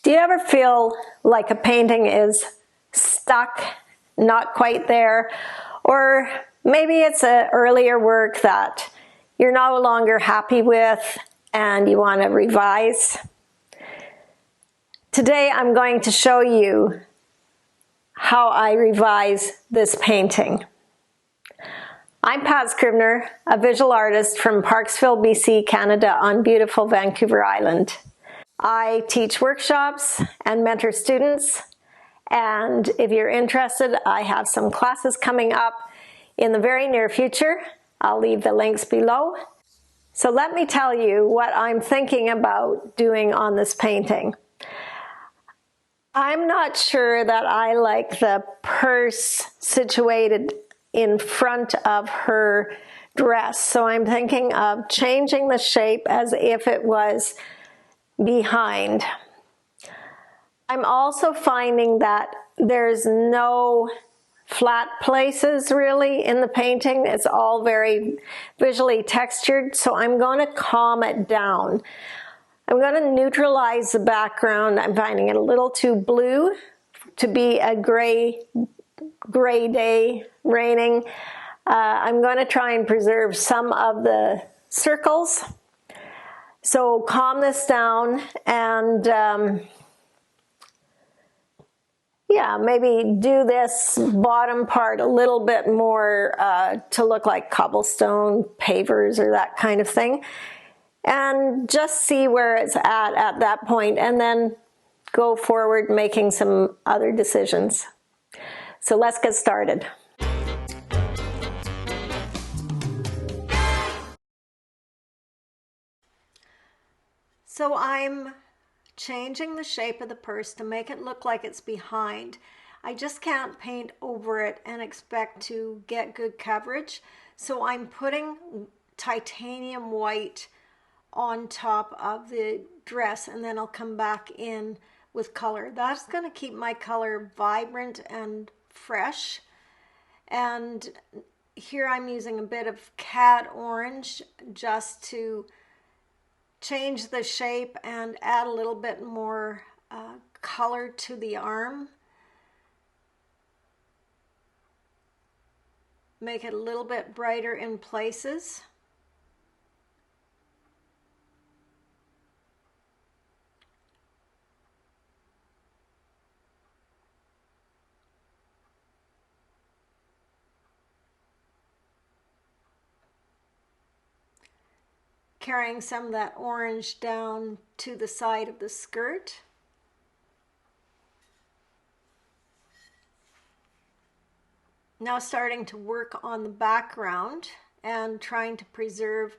Do you ever feel like a painting is stuck, not quite there? Or maybe it's an earlier work that you're no longer happy with and you want to revise? Today I'm going to show you how I revise this painting. I'm Pat Scrivener, a visual artist from Parksville, BC, Canada, on beautiful Vancouver Island. I teach workshops and mentor students, and if you're interested, I have some classes coming up in the very near future. I'll leave the links below. So let me tell you what I'm thinking about doing on this painting. I'm not sure that I like the purse situated in front of her dress, so I'm thinking of changing the shape as if it was behind. I'm also finding that there's no flat places really in the painting. It's all very visually textured, so I'm going to calm it down. I'm going to neutralize the background. I'm finding it a little too blue to be a gray day, raining. I'm going to try and preserve some of the circles. So calm this down and yeah, maybe do this bottom part a little bit more to look like cobblestone pavers or that kind of thing. And just see where it's at that point, and then go forward making some other decisions. So let's get started. So I'm changing the shape of the purse to make it look like it's behind. I just can't paint over it and expect to get good coverage. So I'm putting titanium white on top of the dress, and then I'll come back in with color. That's going to keep my color vibrant and fresh. And here I'm using a bit of cat orange just to change the shape and add a little bit more color to the arm. Make it a little bit brighter in places. Carrying some of that orange down to the side of the skirt. Now starting to work on the background and trying to preserve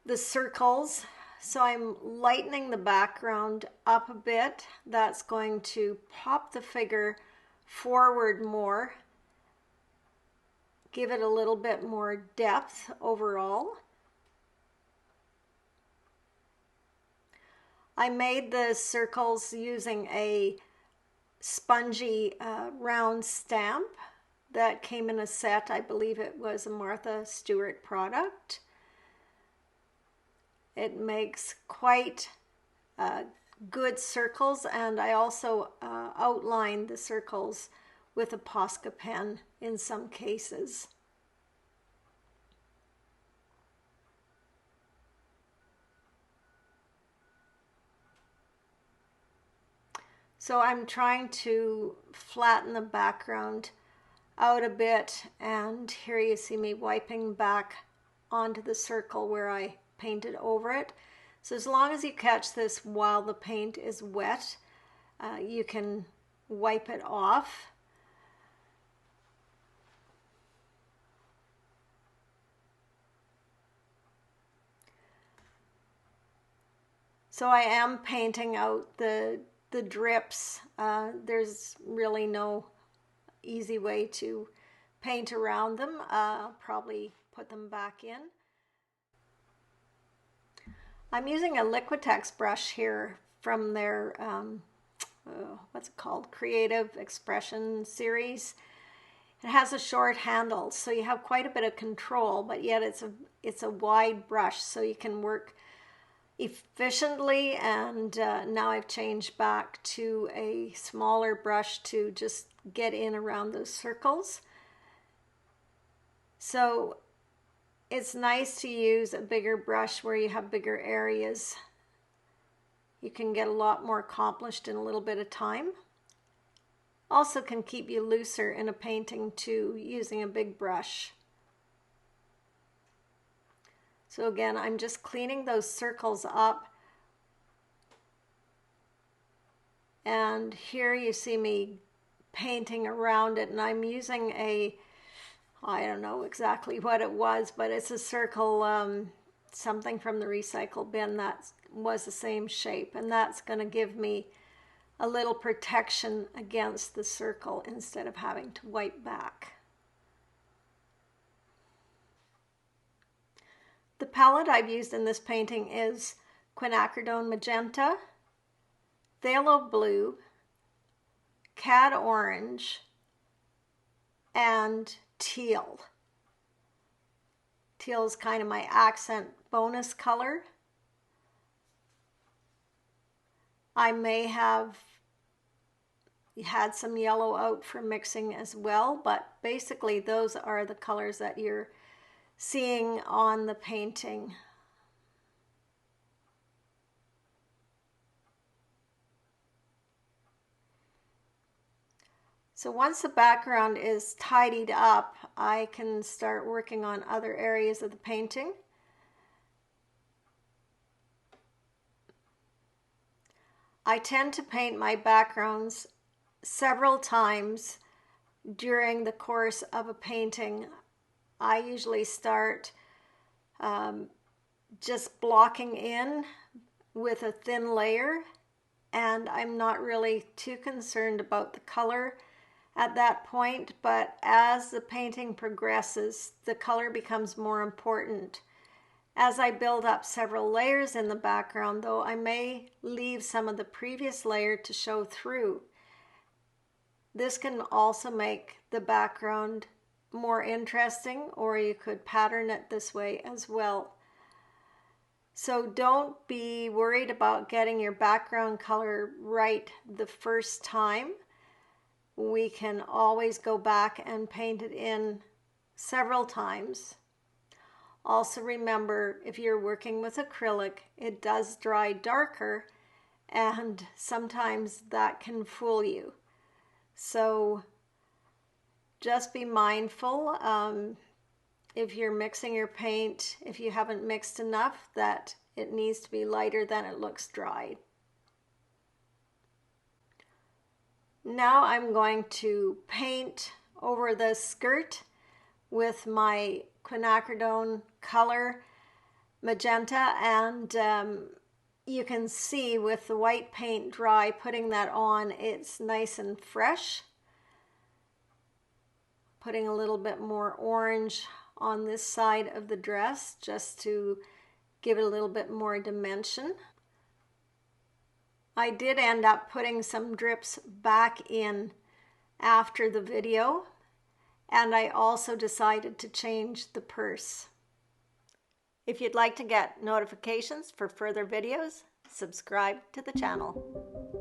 the circles. So I'm lightening the background up a bit. That's going to pop the figure forward more, give it a little bit more depth overall. I made the circles using a spongy round stamp that came in a set. I believe it was a Martha Stewart product. It makes quite good circles, and I also outline the circles with a Posca pen in some cases. So I'm trying to flatten the background out a bit, and here you see me wiping back onto the circle where I painted over it. So as long as you catch this while the paint is wet, you can wipe it off. So I am painting out the drips. There's really no easy way to paint around them. Probably put them back in. I'm using a Liquitex brush here from their what's it called, Creative Expression series. It has a short handle, so you have quite a bit of control, but yet it's a wide brush, so you can work efficiently, and now I've changed back to a smaller brush to just get in around those circles. So it's nice to use a bigger brush where you have bigger areas. You can get a lot more accomplished in a little bit of time. Also can keep you looser in a painting too, using a big brush. So again, I'm just cleaning those circles up. And here you see me painting around it, and I'm using I don't know exactly what it was, but it's a circle, something from the recycle bin that was the same shape, and that's going to give me a little protection against the circle instead of having to wipe back. The palette I've used in this painting is quinacridone magenta, phthalo blue, cad orange, and teal. Teal is kind of my accent bonus color. I may have had some yellow out for mixing as well, but basically those are the colors that you're seeing on the painting. So once the background is tidied up, I can start working on other areas of the painting. I tend to paint my backgrounds several times during the course of a painting. I usually start just blocking in with a thin layer, and I'm not really too concerned about the color at that point, but as the painting progresses, the color becomes more important. As I build up several layers in the background, though, I may leave some of the previous layer to show through. This can also make the background more interesting, or you could pattern it this way as well. So don't be worried about getting your background color right the first time. We can always go back and paint it in several times. Also remember, if you're working with acrylic, it does dry darker, and sometimes that can fool you. So just be mindful if you're mixing your paint, if you haven't mixed enough, that it needs to be lighter than it looks dry. Now I'm going to paint over the skirt with my quinacridone color magenta, and you can see with the white paint dry, putting that on, it's nice and fresh. Putting a little bit more orange on this side of the dress just to give it a little bit more dimension. I did end up putting some drips back in after the video, and I also decided to change the purse. If you'd like to get notifications for further videos, subscribe to the channel.